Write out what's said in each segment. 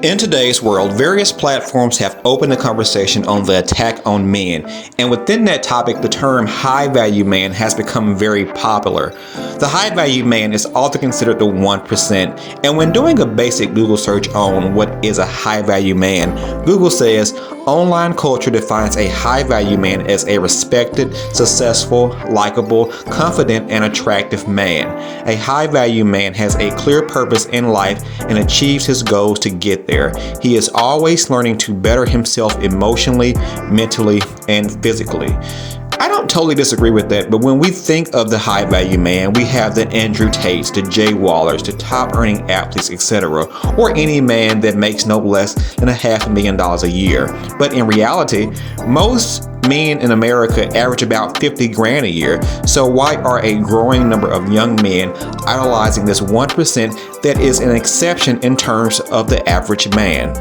In today's world, various platforms have opened the conversation on the attack on men, and within that topic, the term high-value man has become very popular. The high-value man is often considered the 1%, and when doing a basic Google search on what is a high-value man, Google says, online culture defines a high-value man as a respected, successful, likable, confident, and attractive man. A high-value man has a clear purpose in life and achieves his goals to get there. He is always learning to better himself emotionally, mentally, and physically. I don't totally disagree with that, but when we think of the high-value man, we have the Andrew Tates, the Jay Wallers, the top-earning athletes, etc., or any man that makes no less than $500,000 a year. But in reality, most men in America average about 50 grand a year. So why are a growing number of young men idolizing this 1% that is an exception in terms of the average man?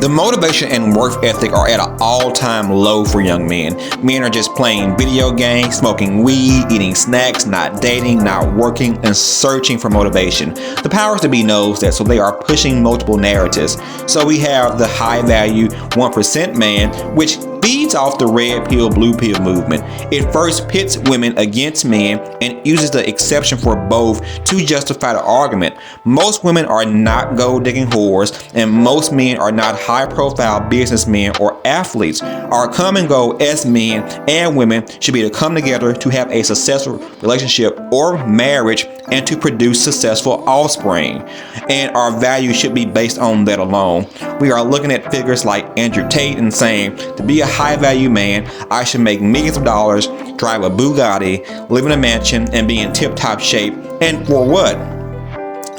The motivation and work ethic are at an all-time low for young men. Men are just playing video games, smoking weed, eating snacks, not dating, not working, and searching for motivation. The powers that be knows that, so they are pushing multiple narratives. So we have the high-value 1% man, which feeds off the red pill, blue pill movement. It first pits women against men and uses the exception for both to justify the argument. Most women are not gold-digging whores, and most men are not high-profile businessmen or athletes. Our common goal as men and women should be to come together to have a successful relationship or marriage and to produce successful offspring. And our value should be based on that alone. We are looking at figures like Andrew Tate and saying, to be a high-value man, I should make millions of dollars, drive a Bugatti, live in a mansion, and be in tip-top shape. And for what?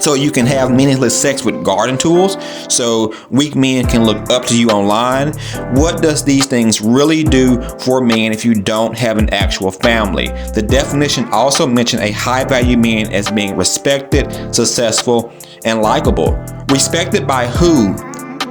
So you can have meaningless sex with garden tools, so weak men can look up to you online. What does these things really do for men if you don't have an actual family? The definition also mentioned a high-value man as being respected, successful, and likable. Respected by who?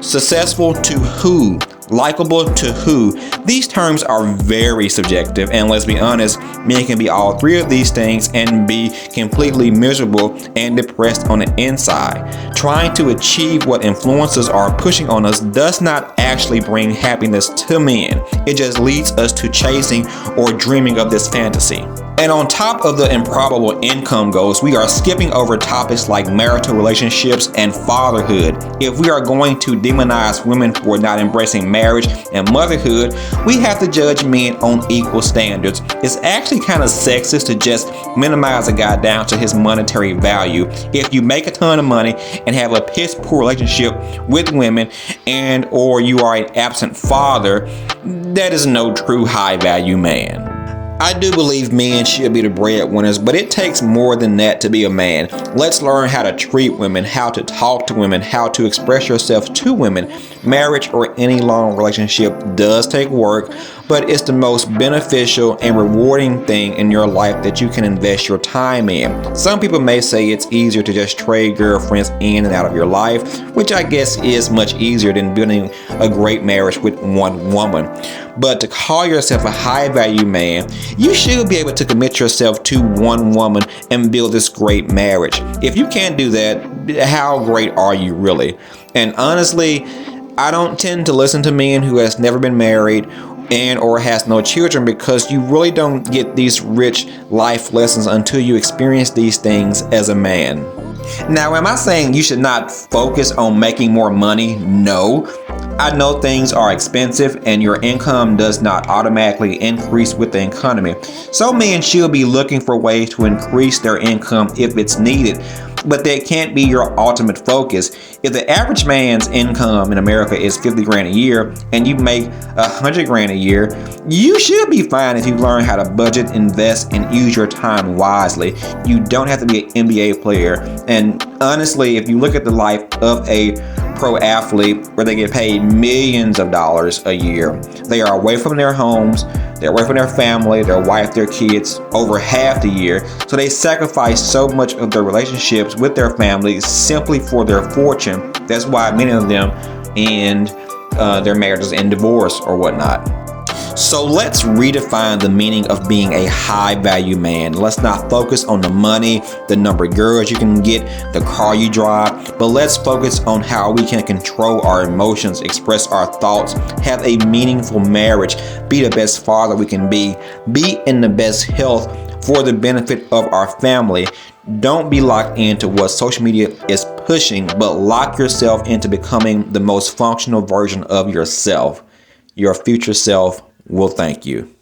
Successful to who? Likable to who? These terms are very subjective, and let's be honest, men can be all three of these things and be completely miserable and depressed on the inside. Trying to achieve what influencers are pushing on us does not actually bring happiness to men. It just leads us to chasing or dreaming of this fantasy. And on top of the improbable income goals, we are skipping over topics like marital relationships and fatherhood. If we are going to demonize women for not embracing marriage and motherhood, we have to judge men on equal standards. It's actually kind of sexist to just minimize a guy down to his monetary value. If you make a ton of money and have a piss poor relationship with women and or you are an absent father, that is no true high value man. I do believe men should be the breadwinners, but it takes more than that to be a man. Let's learn how to treat women, how to talk to women, how to express yourself to women. Marriage or any long relationship does take work, but it's the most beneficial and rewarding thing in your life that you can invest your time in. Some people may say it's easier to just trade girlfriends in and out of your life, which I guess is much easier than building a great marriage with one woman. But to call yourself a high-value man, you should be able to commit yourself to one woman and build this great marriage. If you can't do that, how great are you really? And honestly, I don't tend to listen to men who has never been married and or has no children, because you really don't get these rich life lessons until you experience these things as a man. Now, am I saying you should not focus on making more money? No. I know things are expensive and your income does not automatically increase with the economy. So men should be looking for ways to increase their income if it's needed, but that can't be your ultimate focus. If the average man's income in America is 50 grand a year and you make 100 grand a year, you should be fine if you learn how to budget, invest, and use your time wisely. You don't have to be an NBA player. And honestly, if you look at the life of a pro athlete where they get paid millions of dollars a year, they are away from their homes, they're away from their family, their wife, their kids over half the year. So they sacrifice so much of their relationships with their families simply for their fortune. That's why many of them end their marriages in divorce or whatnot. So let's redefine the meaning of being a high value man. Let's not focus on the money, the number of girls you can get, the car you drive, but let's focus on how we can control our emotions, express our thoughts, have a meaningful marriage, be the best father we can be in the best health for the benefit of our family. Don't be locked into what social media is pushing, but lock yourself into becoming the most functional version of yourself. Your future self will thank you.